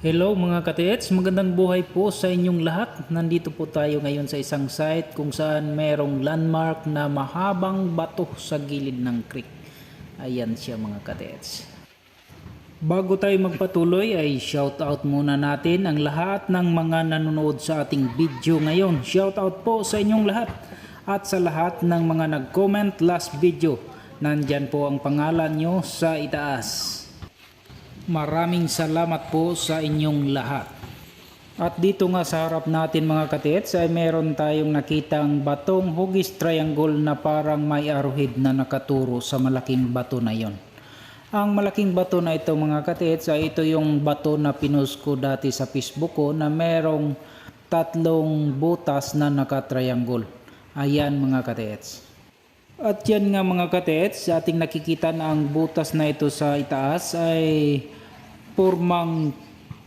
Hello mga katets, magandang buhay po sa inyong lahat. Nandito po tayo ngayon sa isang site kung saan merong landmark na mahabang bato sa gilid ng creek. Ayan siya mga katets. Bago tayo magpatuloy ay shoutout muna natin ang lahat ng mga nanonood sa ating video ngayon. Shoutout po sa inyong lahat at sa lahat ng mga nag-comment last video. Nandyan po ang pangalan nyo sa itaas. Maraming salamat po sa inyong lahat. At dito nga sa harap natin mga katets ay meron tayong nakitang batong hugis triangle na parang may arrowhead na nakaturo sa malaking bato na yon. Ang malaking bato na ito mga katets ay ito yung bato na pinost ko dati sa Facebook ko na merong tatlong butas na nakatriangle. Ayan mga katets. At yan nga mga katets, sa ating nakikita na ang butas na ito sa itaas ay pormang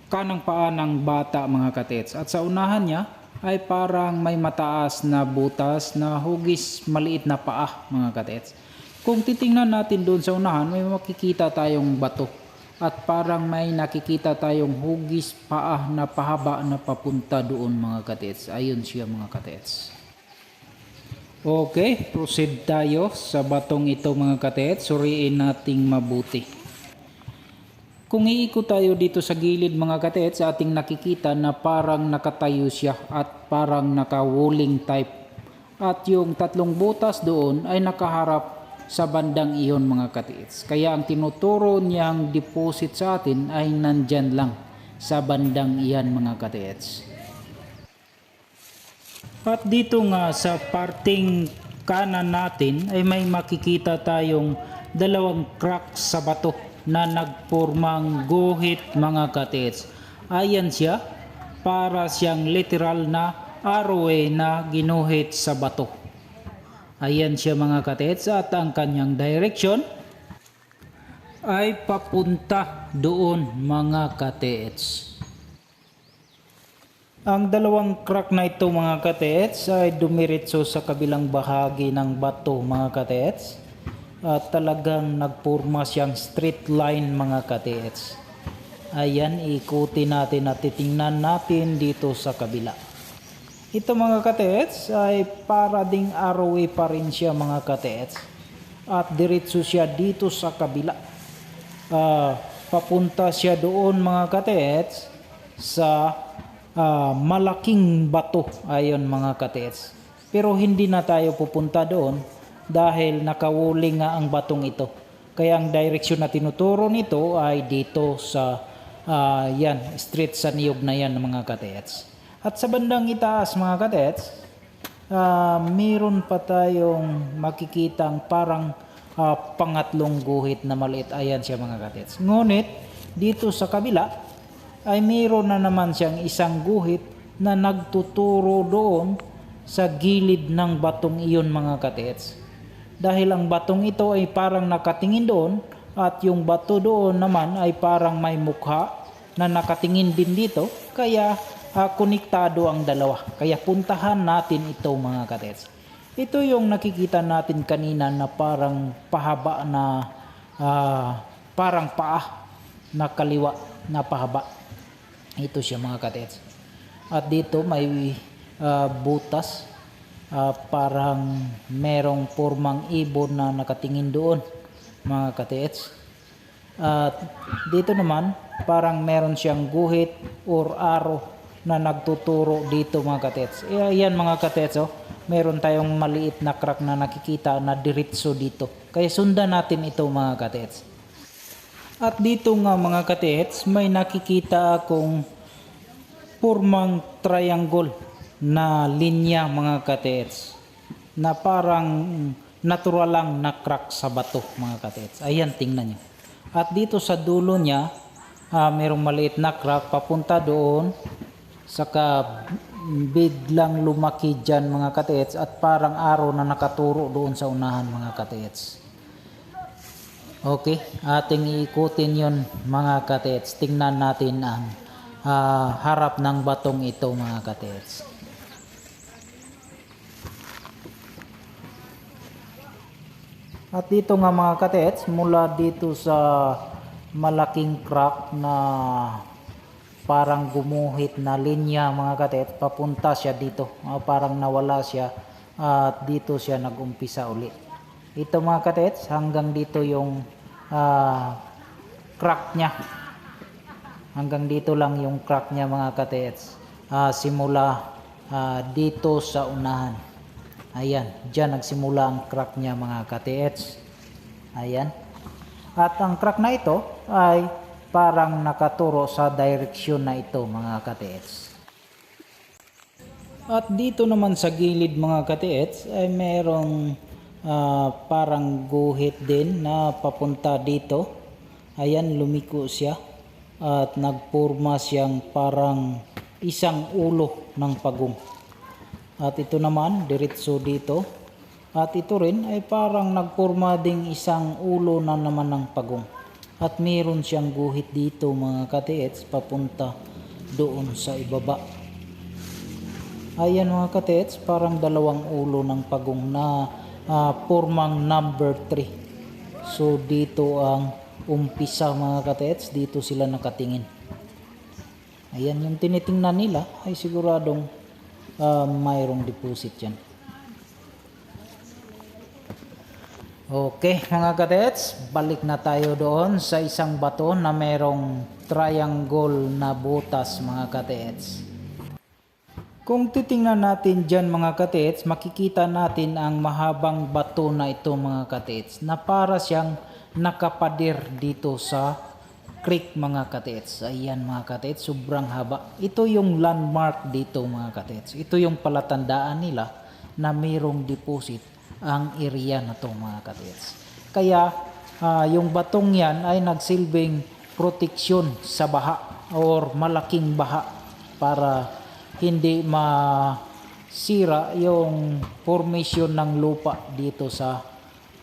kanang paa ng bata mga katets. At sa unahan niya ay parang may mataas na butas na hugis maliit na paa mga katets. Kung titingnan natin doon sa unahan may makikita tayong bato. At parang may nakikita tayong hugis paa na pahaba na papunta doon mga katets. Ayun siya mga katets. Okay, proceed tayo sa batong ito mga katets. Suriin nating mabuti. Kung iikot tayo dito sa gilid mga katets, ating nakikita na parang nakatayo siya at parang naka-walling type. At yung tatlong butas doon ay nakaharap sa bandang iyon mga katets. Kaya ang tinuturo niyang deposit sa atin ay nandyan lang sa bandang iyan mga katets. At dito nga sa parting kanan natin ay may makikita tayong dalawang crack sa bato na nagpormang guhit mga katets. Ayan siya, para siyang literal na arrow na ginuhit sa bato. Ayan siya mga katets at ang kanyang direction ay papunta doon mga katets. Ang dalawang crack na ito mga katets ay dumiretso sa kabilang bahagi ng bato mga katets. At talagang nagporma siyang straight line mga katets. Ayan, ikutin natin at titingnan natin dito sa kabila. Ito mga katets ay para ding arrow pa rin siya mga katets. At diretso siya dito sa kabila. Papunta siya doon mga katets sa malaking bato. Ayon mga katets. Pero hindi na tayo pupunta doon dahil nakawuling nga ang batong ito. Kaya ang direksyon na tinuturo nito ay dito sa yan, straight sa niyog na yan mga katets. At sa bandang itaas mga katets, meron pa tayong makikitang parang pangatlong guhit na maliit. Ayan siya mga katets. Ngunit dito sa kabila ay meron na naman siyang isang guhit na nagtuturo doon sa gilid ng batong iyon mga katets. Dahil ang batong ito ay parang nakatingin doon at yung bato doon naman ay parang may mukha na nakatingin din dito. Kaya konektado ang dalawa. Kaya puntahan natin ito mga katets. Ito yung nakikita natin kanina na parang pahaba na parang paa na kaliwa na pahaba. Ito siya mga katets. At dito may butas. Parang merong pormang ibon na nakatingin doon mga katets. At dito naman parang meron siyang guhit or arrow na nagtuturo dito mga katets. Ayan mga katets, meron tayong maliit na crack na nakikita na diretso dito. Kaya sundan natin ito mga katets. At dito nga mga katets may nakikita akong pormang triangle na linya mga katets na parang natural lang na crack sa bato mga katets. Ayan, tingnan nyo. At dito sa dulo niya merong maliit na crack papunta doon, saka biglang lumaki dyan mga katets at parang arrow na nakaturo doon sa unahan mga katets. Okay, ating iikutin yun mga katets. Tingnan natin ang harap ng batong ito mga katets. At dito nga mga katets, mula dito sa malaking crack na parang gumuhit na linya mga katets, papunta siya dito. Parang nawala siya at dito siya nag-umpisa uli. Ito mga katets, hanggang dito yung crack niya. Hanggang dito lang yung crack niya mga katets. Simula dito sa unahan. Ayan, dyan nagsimula ang crack niya mga katets. Ayan. At ang crack na ito ay parang nakaturo sa direksyon na ito mga katets. At dito naman sa gilid mga katets ay merong parang guhit din na papunta dito. Ayan, lumiko siya at nagpurma siyang parang isang ulo ng pagong. At ito naman diretso dito. At ito rin ay parang nagpurma ding isang ulo na naman ng pagong. At meron siyang guhit dito mga katets papunta doon sa ibaba. Ayan mga katets, parang dalawang ulo ng pagong na purmang number 3. So dito ang umpisa mga katets, dito sila nakatingin. Ayan, yung tinitingnan nila ay siguradong mayroong deposit yan. Okay mga katets, balik na tayo doon sa isang bato na merong triangle na butas mga katets. Kung titingnan natin dyan mga katets, makikita natin ang mahabang bato na ito mga katets na para siyang nakapadir dito sa creek mga katets. Ayan mga katets, sobrang haba. Ito yung landmark dito mga katets. Ito yung palatandaan nila na mayroong deposit ang area na to mga katets. Kaya yung batong yan ay nagsilbing proteksyon sa baha or malaking baha para hindi masira yung formation ng lupa dito sa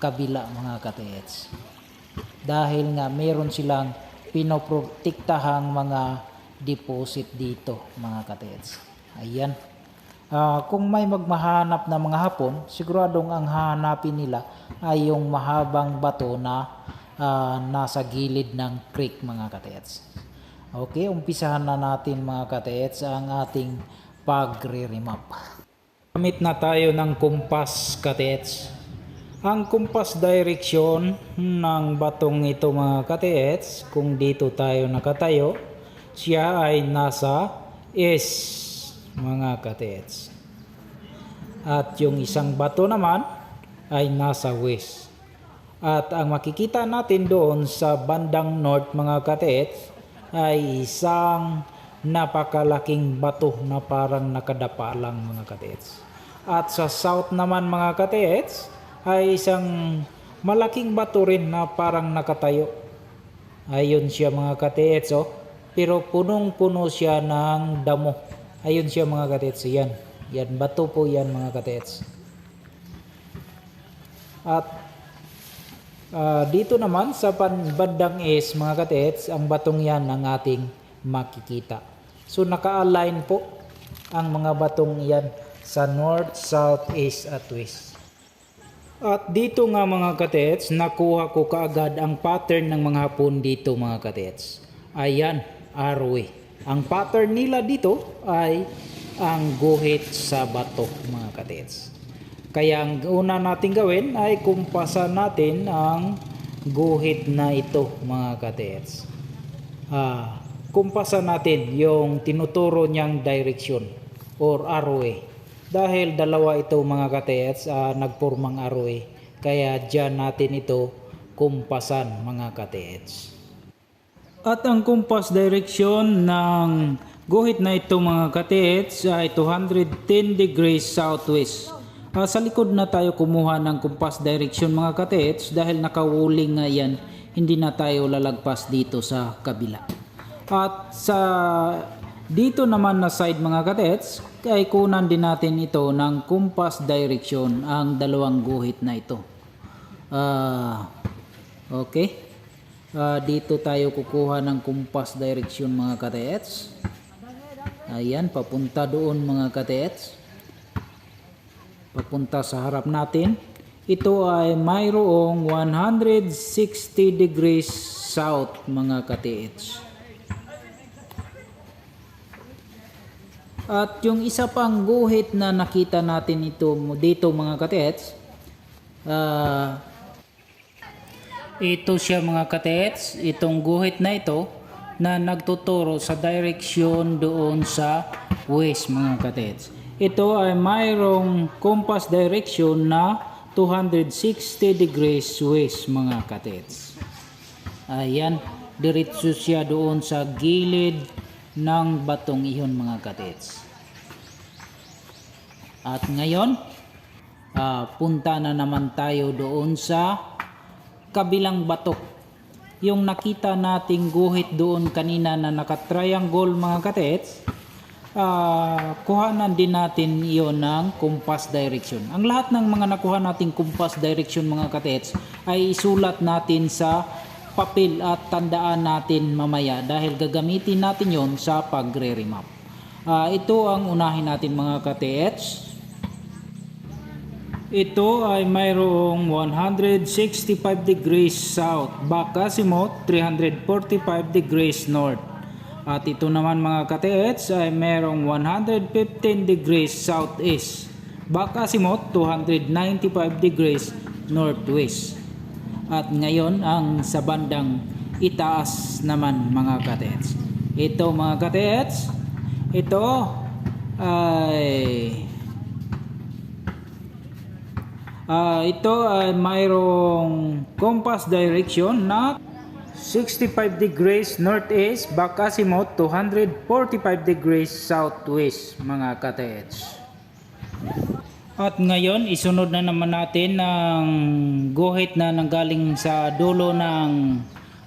kabila mga katets. Dahil nga mayroon silang pinoprotektahang mga deposit dito mga katets. Ayan. Kung may magmahanap na mga Hapon, siguradong ang hahanapin nila ay yung mahabang bato na nasa gilid ng creek mga katets. Okay, umpisahan na natin mga katets ang ating pagre-remap. Gamit na tayo ng kumpas katets. Ang kumpas direction ng batong ito mga katets, kung dito tayo nakatayo, siya ay nasa east mga katets. At yung isang bato naman ay nasa west. At ang makikita natin doon sa bandang north mga katets ay isang napakalaking bato na parang nakadapa lang mga katets. At sa south naman mga katets ay isang malaking bato rin na parang nakatayo. Ayun siya mga katets oh. Pero punong-puno siya ng damo. Ayun siya mga katets. Yan. Yan bato po yan mga katets. At dito naman sa bandang east mga katets, ang batong yan ang ating makikita. So naka-align po ang mga batong yan sa north, south, east at west. At dito nga mga katets, nakuha ko kaagad ang pattern ng mga Hapon dito mga katets. Ayan, arrow. Ang pattern nila dito ay ang guhit sa bato mga katets. Kaya ang una natin gawin ay kumpasan natin ang guhit na ito mga katets. Kumpasan natin yung tinuturo niyang direction or arrow. Dahil dalawa ito mga katets, nagpurmang arrow. Kaya dyan natin ito kumpasan mga katets. At ang kumpas direction ng guhit na ito mga katets ay 210 degrees southwest. Sa likod na tayo kumuha ng kumpas direction mga katets dahil nakawuling nga yan, hindi na tayo lalagpas dito sa kabila. At sa dito naman na side mga katets, ay kunan din natin ito ng kumpas direction ang dalawang guhit na ito. Okay. Dito tayo kukuha ng kumpas direction mga katets. Ayan, papunta doon mga katets. Papunta sa harap natin. Ito ay mayroong 160 degrees south mga katets. At yung isa pang guhit na nakita natin dito mga katets, ito siya mga katets, itong guhit na ito na nagtuturo sa direksyon doon sa west mga katets. Ito ay mayroong compass direction na 260 degrees west mga katets. Ayan, diretso siya doon sa gilid ng batong iyon mga katets. At ngayon, punta na naman tayo doon sa kabilang bato. Yung nakita nating guhit doon kanina na naka-triangle mga katets, kuhanan din natin iyon ng compass direction. Ang lahat ng mga nakuha nating compass direction mga katets ay isulat natin sa papel at tandaan natin mamaya dahil gagamitin natin yon sa pagre-remap. Ito ang unahin natin mga katets. Ito ay mayroong 165 degrees south, back azimuth 345 degrees north. At ito naman mga katets ay mayroong 115 degrees southeast, back azimuth 295 degrees northwest. At ngayon ang sa bandang itaas naman mga katets. Ito mga katets, ito ay mayroong compass direction na 65 degrees northeast, back azimuth 245 degrees southwest mga katets. At ngayon isunod na naman natin ang guhit na nanggaling sa dulo ng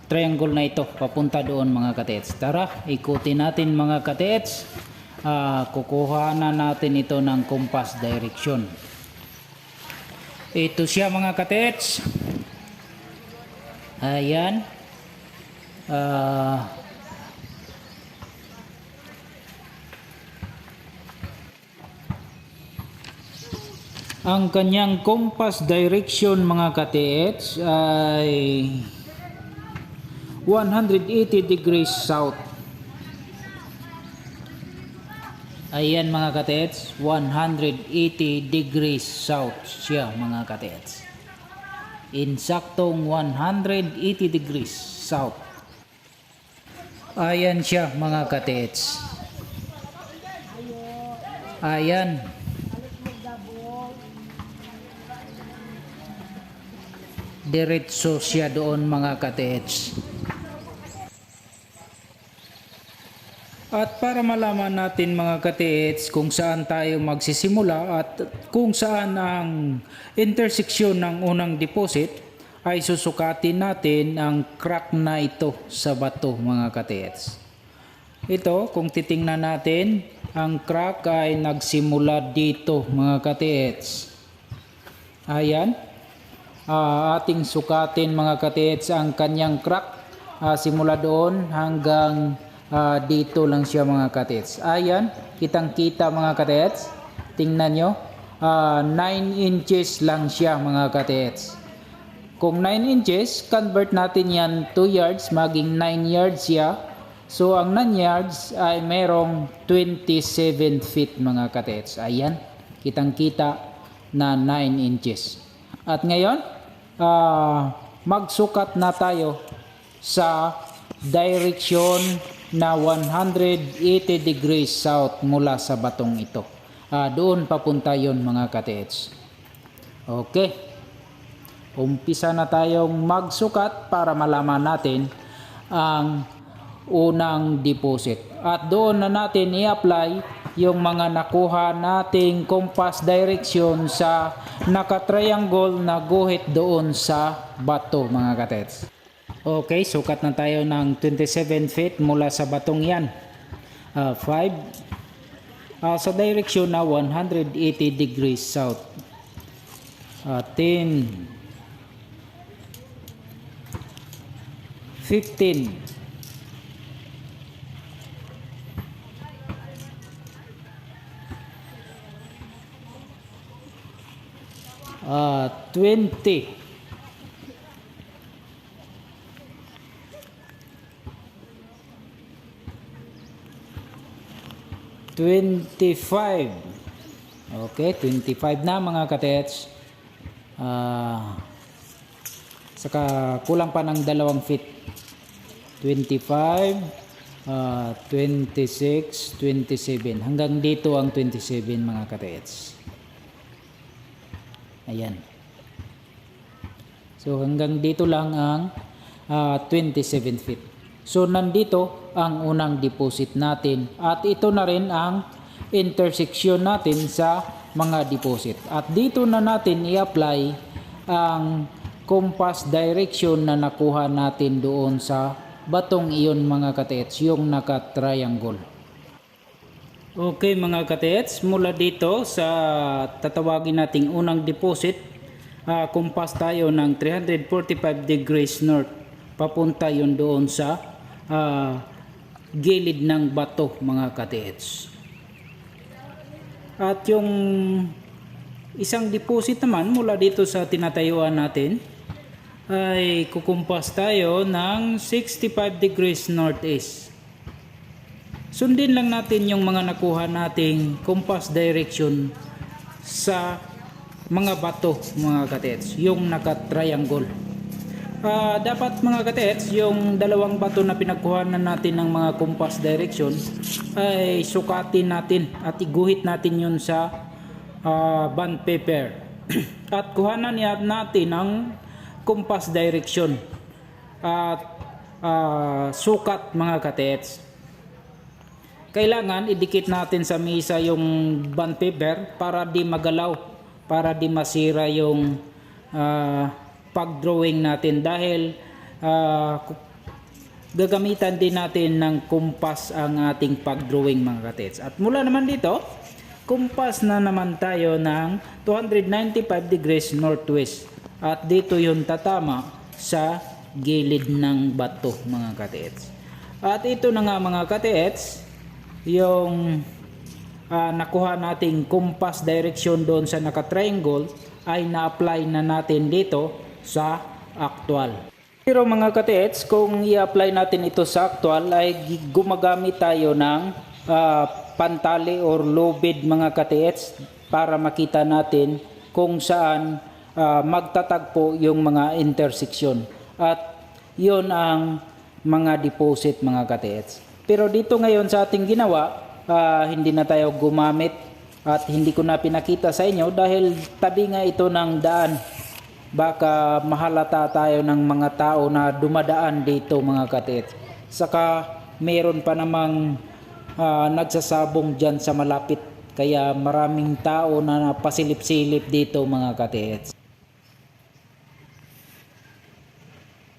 triangle na ito papunta doon mga katets. Tara, ikutin natin mga katets. Kukuha na natin ito ng compass direction. Ito siya mga katets. Ayan. Ang kanyang compass direction mga katets ay 180 degrees south. Ayan mga katets, 180 degrees south siya mga katets. Insaktong 180 degrees south. Ayan siya mga katets. Ayan. Diretso siya doon mga katets. At para malaman natin mga katets kung saan tayo magsisimula at kung saan ang intersection ng unang deposit, ay susukatin natin ang crack na ito sa bato mga katets. Ito kung titingnan natin, ang crack ay nagsimula dito mga katets. Ayan. Ating sukatin mga katets ang kanyang crack. Simula doon hanggang dito lang siya mga katets. Ayan, kitang kita mga katets. Tingnan nyo, 9 inches lang siya mga katets. Kung 9 inches, convert natin yan 2 yards, maging 9 yards siya. So ang 9 yards ay merong 27 feet mga katets. Ayan, kitang kita na 9 inches. At ngayon, magsukat na tayo sa direction na 180 degrees south mula sa batong ito. Doon papunta yon mga katets. Okay. Umpisa na tayong magsukat para malaman natin ang unang deposit. At doon na natin i-apply yung mga nakuha nating compass direction sa naka-triangle na guhit doon sa bato mga katets. Okay, sukat na tayo ng 27 feet mula sa batong yan. 5 sa direction na 180 degrees south. 10 15 20 21 25. Okay, 25 na mga katets. Saka kulang pa ng 2 feet. 25, 26, 27. Hanggang dito ang 27 mga katets. Ayan. So hanggang dito lang ang 27 feet. So nandito ang unang deposit natin at ito na rin ang intersection natin sa mga deposit. At dito na natin i-apply ang compass direction na nakuha natin doon sa batong iyon mga katets, yung naka-triangle. Okay mga katets, mula dito sa tatawagin nating unang deposit, compass tayo ng 345 degrees north. Papunta yun doon sa gilid ng bato mga katets. At yung isang deposit naman mula dito sa tinatayuan natin ay kukumpas tayo ng 65 degrees northeast. Sundin lang natin yung mga nakuha nating compass direction sa mga bato mga katets, yung naka-triangle. Dapat mga katets, yung dalawang bato na pinagkuhanan natin ng mga compass direction ay sukatin natin at iguhit natin yun sa bond paper. At kuhanan natin ang compass direction at sukat mga katets. Kailangan idikit natin sa misa yung bond paper para di magalaw, para di masira yung pag-drawing natin dahil gagamitan din natin ng compass ang ating pag-drawing mga katets. At mula naman dito, compass na naman tayo ng 295 degrees northwest. At dito yung tatama sa gilid ng bato mga katets. At ito na nga mga katets, yung nakuha nating compass direction doon sa naka-triangle ay na-apply na natin dito sa actual. Pero mga katets, kung i-apply natin ito sa actual ay gumagamit tayo ng pantali or lubid mga katets para makita natin kung saan magtatagpo yung mga intersection. At yun ang mga deposit mga katets. Pero dito ngayon sa ating ginawa, hindi na tayo gumamit at hindi ko na pinakita sa inyo dahil tabi nga ito ng daan. Baka mahalata tayo ng mga tao na dumadaan dito mga katets. Saka meron pa namang nagsasabong dyan sa malapit. Kaya maraming tao na pasilip-silip dito mga katets.